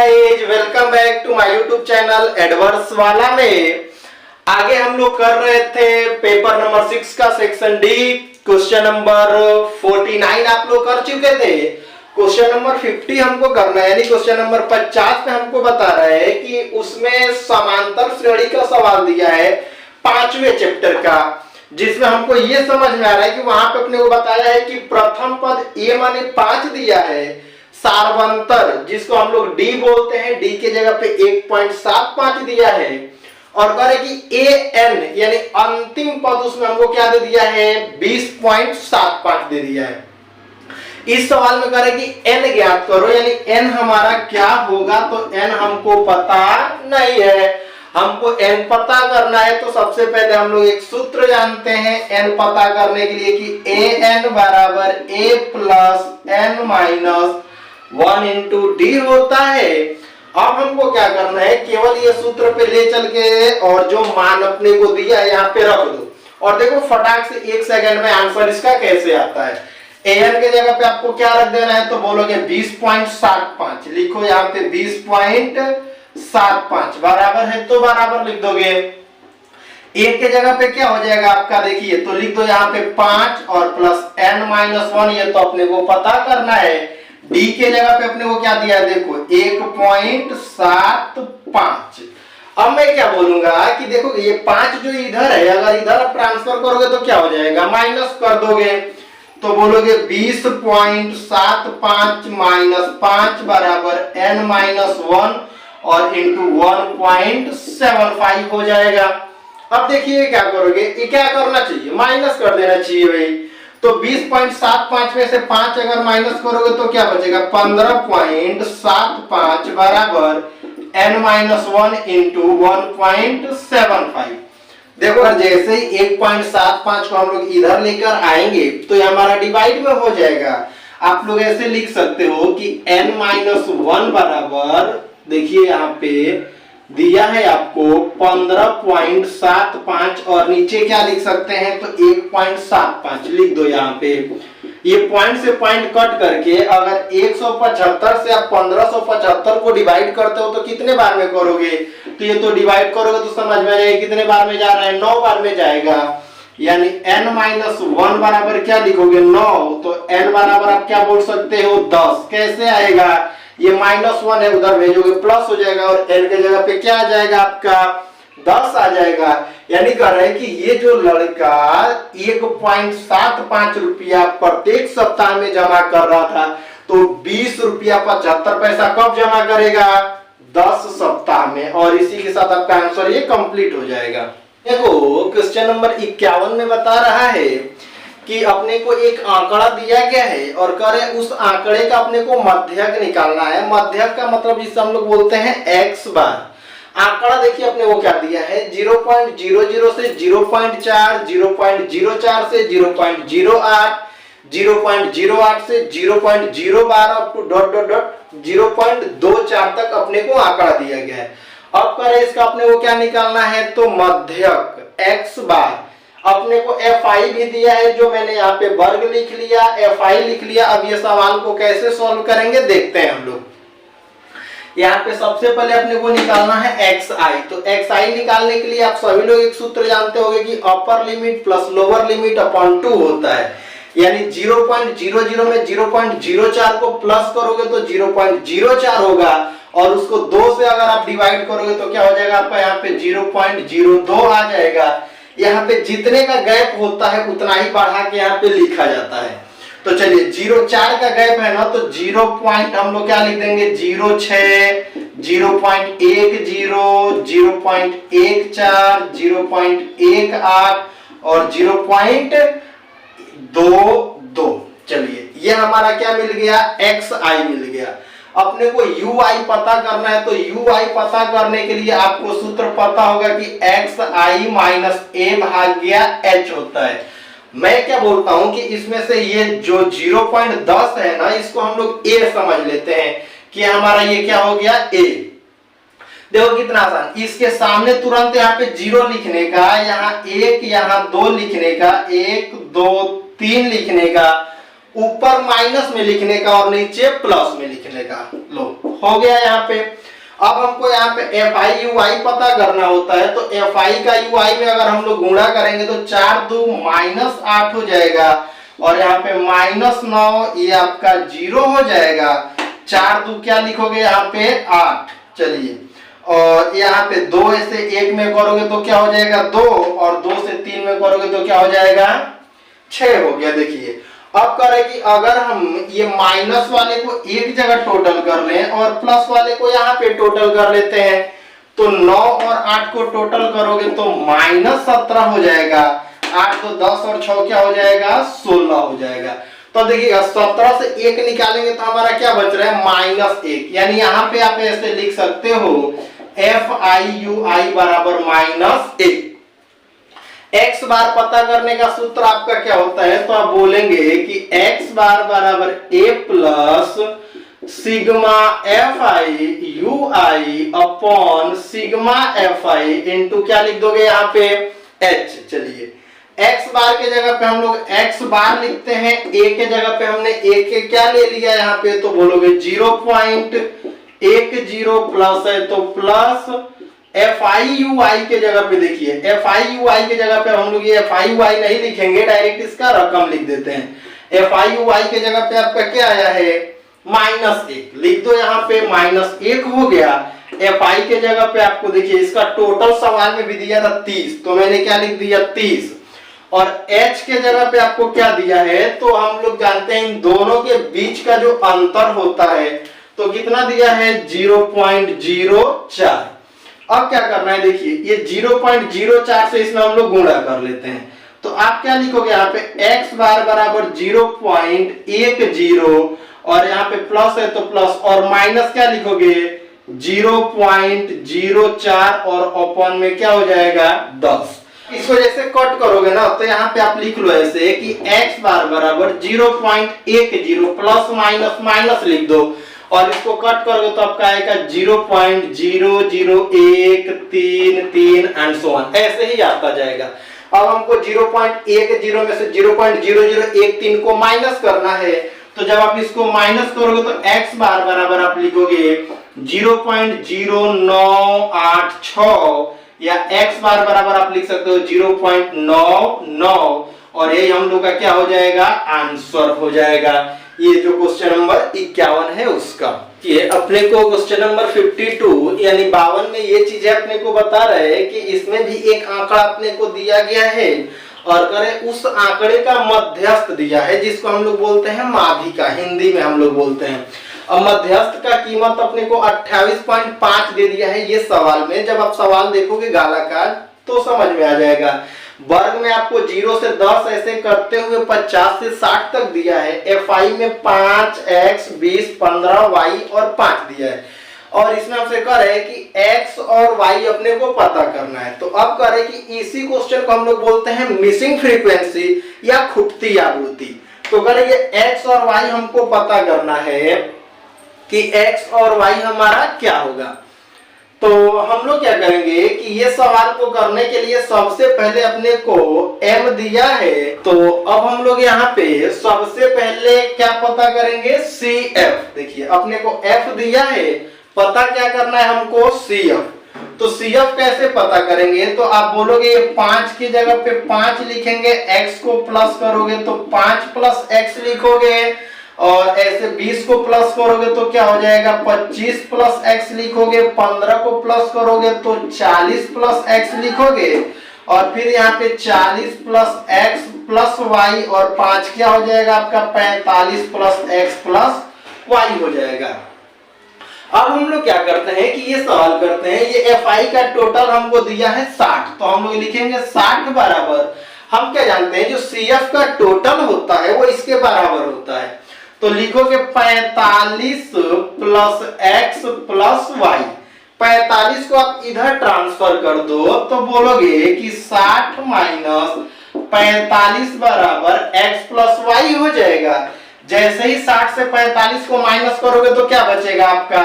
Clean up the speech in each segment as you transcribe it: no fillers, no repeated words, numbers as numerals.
Guys, welcome back to my YouTube channel एडवर्स वाला में। आगे हम लोग कर रहे थे पेपर नंबर 6 का सेक्शन डी, क्वेश्चन नंबर 49 आप लोग कर चुके थे। क्वेश्चन नंबर 50 हमको करना है, यानी क्वेश्चन नंबर 50 पे हमको बता रहा है कि उसमें समांतर श्रेणी का सवाल दिया है 5वें चैप्टर का, जिसमें हमको ये समझ में आ रहा है कि वहां पे अपने को बताया है कि प्रथम पद ए माने 5 दिया है, सार्वंतर जिसको हम लोग डी बोलते हैं, डी के जगह पे 1.75 दिया है, और कह रहे कि ए एन यानी अंतिम पद उसमें हमको क्या दे दिया है 20.75 दे दिया है। इस सवाल में कह रहे कि एन ज्ञात करो, यानी एन हमारा क्या होगा, तो एन हमको पता नहीं है। हमको एन पता करना है तो सबसे पहले हम लोग एक सूत्र जानते हैं एन पता करने के लिए कि ए एन बराबर a plus n minus 1 into d होता है। अब हमको क्या करना है, केवल ये सूत्र पे ले चल के और जो मान अपने को दिया है यहाँ पे रख दो, और देखो फटाक से 1 सेकंड में आंसर इसका कैसे आता है। एन के जगह पे आपको क्या रख देना है, तो बोलोगे 20.75 लिखो, यहाँ पे 20.75 बराबर है तो बराबर लिख दोगे। एक के जगह पे क्या हो जाएगा आपका, देखिए तो लिख दो यहाँ पे 5 और प्लस n माइनस 1, ये तो अपने को पता करना है। डी के जगह पे अपने को क्या दिया है, देखो 1.75। अब मैं क्या बोलूंगा कि देखो ये 5 जो इधर है, अगर इधर ट्रांसफर करोगे तो क्या हो जाएगा, माइनस कर दोगे, तो बोलोगे 20.75 माइनस 5 बराबर n माइनस 1 और इंटू 1.75 हो जाएगा। अब देखिए क्या करोगे, ये क्या करना चाहिए, माइनस कर देना चाहिए भाई। तो 20.75 में से 5 अगर माइनस करोगे तो क्या बचेगा, 15.75 बराबर n माइनस 1 इंटू 1.75। देखो जैसे ही 1.75 को हम लोग इधर लेकर आएंगे तो ये हमारा डिवाइड में हो जाएगा। आप लोग ऐसे लिख सकते हो कि n माइनस 1 बराबर, देखिए यहाँ पे दिया है आपको 15.75 और नीचे क्या लिख सकते हैं, तो 1.75 लिख दो। यहाँ पे ये पॉइंट से पॉइंट कट करके अगर 175 से आप 1575 को डिवाइड करते हो तो कितने बार में करोगे, तो ये तो डिवाइड करोगे तो समझ में आएगा कितने बार में जा रहा है, 9 बार में जाएगा। यानी n माइनस 1 बराबर क्या लिखोगे 9, तो n बराबर आप क्या बोल सकते हो 10। कैसे आएगा, ये माइनस 1 है उधर भेजोगे प्लस हो जाएगा और n के जगह पे क्या आ जाएगा आपका 10 आ जाएगा। यानी कह रहे हैं कि ये जो लड़का 1.75 रुपया प्रत्येक सप्ताह में जमा कर रहा था, तो 20 रुपया 75 पैसा कब जमा करेगा, 10 सप्ताह में। और इसी के साथ आपका आंसर ये कंप्लीट हो जाएगा। देखो क्वेश्चन नंबर 51 में बता रहा है कि अपने को एक आंकड़ा दिया गया है और कह रहे उस आंकड़े का अपने को मध्यक निकालना है। मध्यक का मतलब जिसे हम लोग बोलते हैं x बार। आंकड़ा देखिए अपने को क्या दिया है, 0.00 से 0.4, 0.04 से 0.08, 0.08 से 0.012 up to dot dot dot 0.24 तक अपने को आंकड़ा दिया गया है। अब करें इसका अपने को क्या निकालना है, तो मध्यक x बार। अपने को fi भी दिया है, जो मैंने यहाँ पे वर्ग लिख लिया, fi लिख लिया। अब ये सवाल को कैसे सॉल्व करेंगे देखते हैं हम लोग। यहाँ पे सबसे पहले अपने को निकालना है xi। तो xi निकालने के लिए आप सभी लोग एक सूत्र जानते होंगे कि upper limit plus lower limit upon 2 होता है। यानी 0.00 में 0.04 को प्लस करोगे तो 0.04 होगा, और उसको 2 से अगर आप डिवाइड करोगे तो क्या हो जाएगा आपका, यहाँ पे 0.02 आ जाएगा। यहाँ पे जितने का गैप होता है उतना ही बढ़ा के यहाँ पे लिखा जाता है। तो चलिए 0.4 का गैप है ना, तो 0 पॉइंट हम लोग क्या लिख देंगे, 0.6, 0.10, 0.14, 0.18 और 0.22। चलिए ये हमारा क्या मिल गया, xi मिल गया। अपने को ui पता करना है, तो ui पता करने के लिए आपको सूत्र पता होगा कि xi minus a Bhagya h होता है। मैं क्या बोलता हूं कि इसमें से ये जो 0.10 है ना, इसको हम लोग a समझ लेते हैं कि हमारा ये क्या हो गया a। देखो कितना आसान, इसके सामने तुरंत यहाँ पे 0 लिखने का, यहाँ 1, यहाँ 2 लिखने का, 1 2 3 लिखने का, ऊपर माइनस में लिखने का और नीचे प्लस में लिखने का। लो हो गया यहाँ पे। अब हमको यहाँ पे एफ आई यू आई पता करना होता है, तो एफ आई का यू आई में अगर हम लोग गुणा करेंगे तो 4 2 -8 हो जाएगा, और यहाँ पे -9 ये आपका 0 हो जाएगा। 4 2 क्या लिखोगे यहाँ पे 8। चलिए, और यहाँ पे 2 से 1 में करोगे तो क्या हो जाएगा 2, और 2 से 3 में करोगे तो क्या हो जाएगा 6 हो गया। देखिए अब करें कि अगर हम ये माइनस वाले को एक जगह टोटल कर लें और प्लस वाले को यहाँ पे टोटल कर लेते हैं, तो 9 और 8 को टोटल करोगे तो -17 हो जाएगा। 8 तो 10 और 6 क्या हो जाएगा 16 हो जाएगा। तो देखिए 17 से 1 निकालेंगे तो हमारा क्या बच रहा है -1, यानी यहाँ पे आप ऐसे लिख सकते हो एफ आई यू आई बराबर -1। x बार पता करने का सूत्र आपका क्या होता है, तो आप बोलेंगे कि x बार बराबर a plus sigma F I you I upon sigma F I into क्या लिख दोगे यहाँ पे h। चलिए x बार के जगह पे हम लोग x बार लिखते हैं, a के जगह पे हमने a के क्या ले लिया यहाँ पे, तो बोलोगे 0.10 प्लस है तो प्लस एफ आई यू आई के जगह पे देखिए, एफ आई यू आई के जगह पे हम लोग ये एफ आई यू आई नहीं लिखेंगे, डायरेक्ट इसका रकम लिख देते हैं। एफ आई यू आई के जगह पे आपका क्या आया है -1, लिख दो यहाँ पे -1 हो गया। एफ आई के जगह पे आपको देखिए इसका टोटल सवाल में भी दिया था 30, तो मैंने क्या लिख दिया 30, और h के जगह पे आपको क्या दिया है, तो हम लोग जानते हैं इन दोनों के बीच का जो अंतर होता है तो कितना दिया है 0.04। अब क्या करना है, देखिए ये 0.04 से इसमें हम लोग गुणा कर लेते हैं, तो आप क्या लिखोगे यहाँ पे x बार बराबर 0.10, और यहाँ पे प्लस है तो प्लस, और माइनस क्या लिखोगे 0.04, और अपॉन में क्या हो जाएगा 10। इसको जैसे कट करोगे ना तो यहाँ पे आप लिख लो ऐसे कि x बार बराबर 0.10 प्लस माइनस माइनस लिख दो, और इसको कट करोगे तो आपका आएगा 0.00133 एंड सो ऑन, ऐसे ही आता जाएगा। अब हमको 0.10 में से 0.0013 को माइनस करना है, तो जब आप इसको माइनस करोगे तो x बार बराबर आप लिखोगे 0.0986, या x बार बराबर आप लिख सकते हो 0.99, और ये हम लोग का क्या हो जाएगा आंसर हो जाएगा। ये जो क्वेश्चन नंबर 51 है उसका। ये अपने को क्वेश्चन नंबर 52 यानी 52 में ये चीजें अपने को बता रहे हैं कि इसमें भी एक आंकड़ा अपने को दिया गया है, और करें उस आंकड़े का मध्यस्थ दिया है जिसको हम लोग बोलते हैं माध्यिका, हिंदी में हम लोग बोलते हैं। अब मध्यस्थ का कीमत अपने को 28.5 दे दिया है ये सवाल में। जब आप सवाल देखोगे गालाकार तो समझ में आ जाएगा। वर्ग में आपको 0 से 10 ऐसे करते हुए 50 से 60 तक दिया है। एफ आई में 5x 20 15 y और 5 दिया है, और इसमें आपसे कह रहे हैं कि x और y अपने को पता करना है। तो अब कह रहे हैं कि इसी क्वेश्चन को हम लोग बोलते हैं मिसिंग फ्रीक्वेंसी या खुटती आवृत्ति। तो कह रहे हैं x और y हमको पता करना है कि x और y हमारा क्या होगा। तो हम लोग क्या करेंगे कि ये सवाल को करने के लिए सबसे पहले अपने को m दिया है, तो अब हम लोग यहाँ पे सबसे पहले क्या पता करेंगे CF। देखिए अपने को f दिया है, पता क्या करना है हमको CF। तो CF कैसे पता करेंगे, तो आप बोलोगे ये 5 की जगह पे 5 लिखेंगे, x को प्लस करोगे तो 5 प्लस x लिखोगे, और ऐसे 20 को प्लस करोगे तो क्या हो जाएगा 25 प्लस x लिखोगे, 15 को प्लस करोगे तो 40 प्लस x लिखोगे, और फिर यहाँ पे 40 प्लस x प्लस y, और 5 क्या हो जाएगा आपका 45 प्लस x प्लस y हो जाएगा। अब हम लोग क्या करते हैं कि ये सवाल करते हैं, ये fi का टोटल हमको दिया है 60, तो हम लोग लिखेंगे 60 बराबर, हम क्या जानते हैं जो CF का टोटल होता है वो इसके बराबर होता है, तो लिखोगे 45 प्लस x प्लस y। 45 को आप इधर ट्रांसफर कर दो तो बोलोगे कि 60 माइनस 45 बराबर x प्लस y हो जाएगा। जैसे ही 60 से 45 को माइनस करोगे तो क्या बचेगा आपका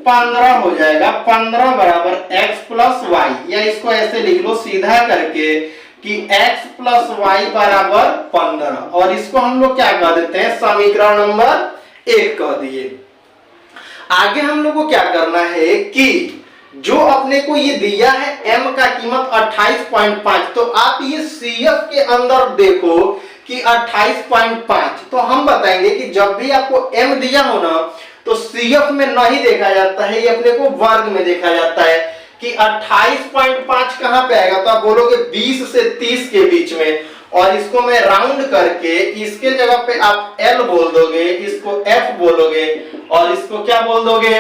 15 हो जाएगा। 15 बराबर x प्लस y, या इसको ऐसे लिख लो सीधा करके कि x प्लस वाई बराबर 15, और इसको हम लोग क्या कह देते हैं, समीकरण नंबर 1 कह दिए। आगे हम लोग को क्या करना है कि जो अपने को ये दिया है m का कीमत 28.5, तो आप ये CF के अंदर देखो कि 28.5, तो हम बताएंगे कि जब भी आपको m दिया हो ना तो CF में नहीं देखा जाता है, ये अपने को वर्ग में देखा जाता है कि 28.5 कहां पे आएगा, तो आप बोलोगे 20 से 30 के बीच में, और इसको मैं राउंड करके इसके जगह पे आप L बोल दोगे, इसको F बोलोगे, और इसको क्या बोल दोगे,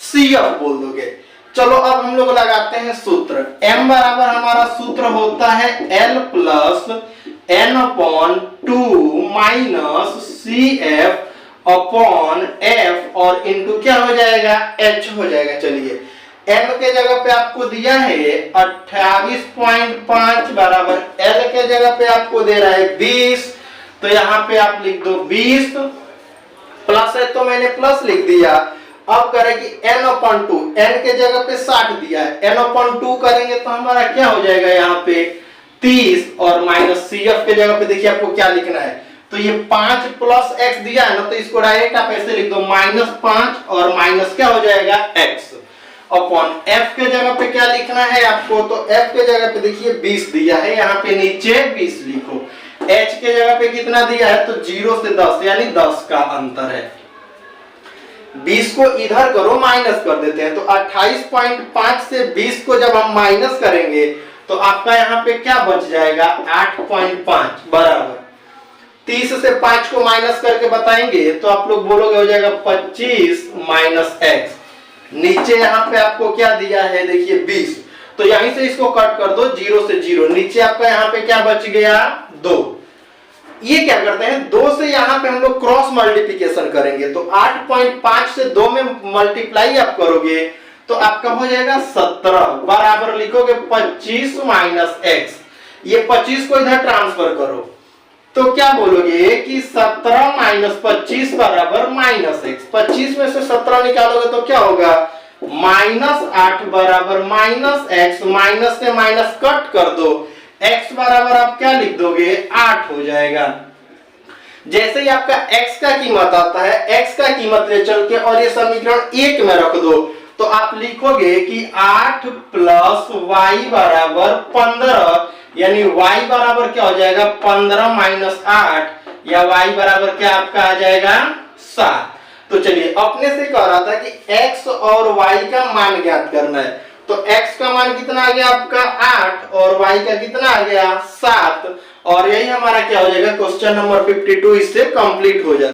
CF बोल दोगे। चलो अब हम लोग लगाते हैं सूत्र। m बराबर हमारा सूत्र होता है L plus n upon 2 minus CF upon F, और इनटू क्या हो जाएगा, H हो जाएगा। चलिए m के जगह पे आपको दिया है 28.5 बराबर L के जगह पे आपको दे रहा है 20, तो यहाँ पे आप लिख दो 20, प्लस है तो मैंने प्लस लिख दिया। अब करें कि n अपॉन 2, n के जगह पे 60 दिया है, n अपॉन 2 करेंगे तो हमारा क्या हो जाएगा यहाँ पे 30, और माइनस CF के जगह पे देखिए आपको क्या लिखना है, तो ये 5 प्लस x दिया है ना, तो इसको डायरेक्ट आप ऐसे लिख दो -5 और माइनस क्या हो जाएगा x अपॉन f के जगह पे क्या लिखना है आपको, तो f के जगह पे देखिए 20 दिया है, यहाँ पे नीचे 20 लिखो। h के जगह पे कितना दिया है, तो 0 से 10 यानी 10 का अंतर है। 20 को इधर करो, माइनस कर देते हैं, तो 28.5 से 20 को जब हम माइनस करेंगे तो आपका यहाँ पे क्या बच जाएगा 8.5 बराबर 30 से 5 को माइनस करके बताएंगे तो आप लोग बोलोगे हो जाएगा 25 माइनस x। नीचे यहाँ पे आपको क्या दिया है देखिए 20, तो यहीं से इसको कट कर दो 0 से 0, नीचे आपका यहाँ पे क्या बच गया 2। ये क्या करते हैं 2 से यहाँ पे हम लोग क्रॉस मल्टीप्लिकेशन करेंगे, तो 8.5 से 2 में मल्टीप्लाई आप करोगे तो आपका हो जाएगा 17 बराबर लिखोगे 25 माइनस x। ये 25 को इधर ट्रांसफर करो तो क्या बोलोगे कि 17 माइनस 25 बराबर माइनस x। 25 में से 17 निकालोगे तो क्या होगा -8 बराबर माइनस x, माइनस से माइनस कट कर दो, x बराबर आप क्या लिख दोगे 8 हो जाएगा। जैसे ही आपका x का कीमत आता है, x का कीमत ले चल के और ये समीकरण 1 में रख दो, तो आप लिखोगे कि 8 प्लस y बराबर 15, यानी y बराबर क्या हो जाएगा 15 माइनस 8, या y बराबर क्या आपका आ जाएगा 7। तो चलिए अपने से कह रहा था कि x और y का मान ज्ञात करना है, तो x का मान कितना आ गया आपका 8 और y का कितना आ गया 7, और यही हमारा क्या हो जाएगा क्वेश्चन नंबर 52 इससे कंप्लीट हो जाएगा।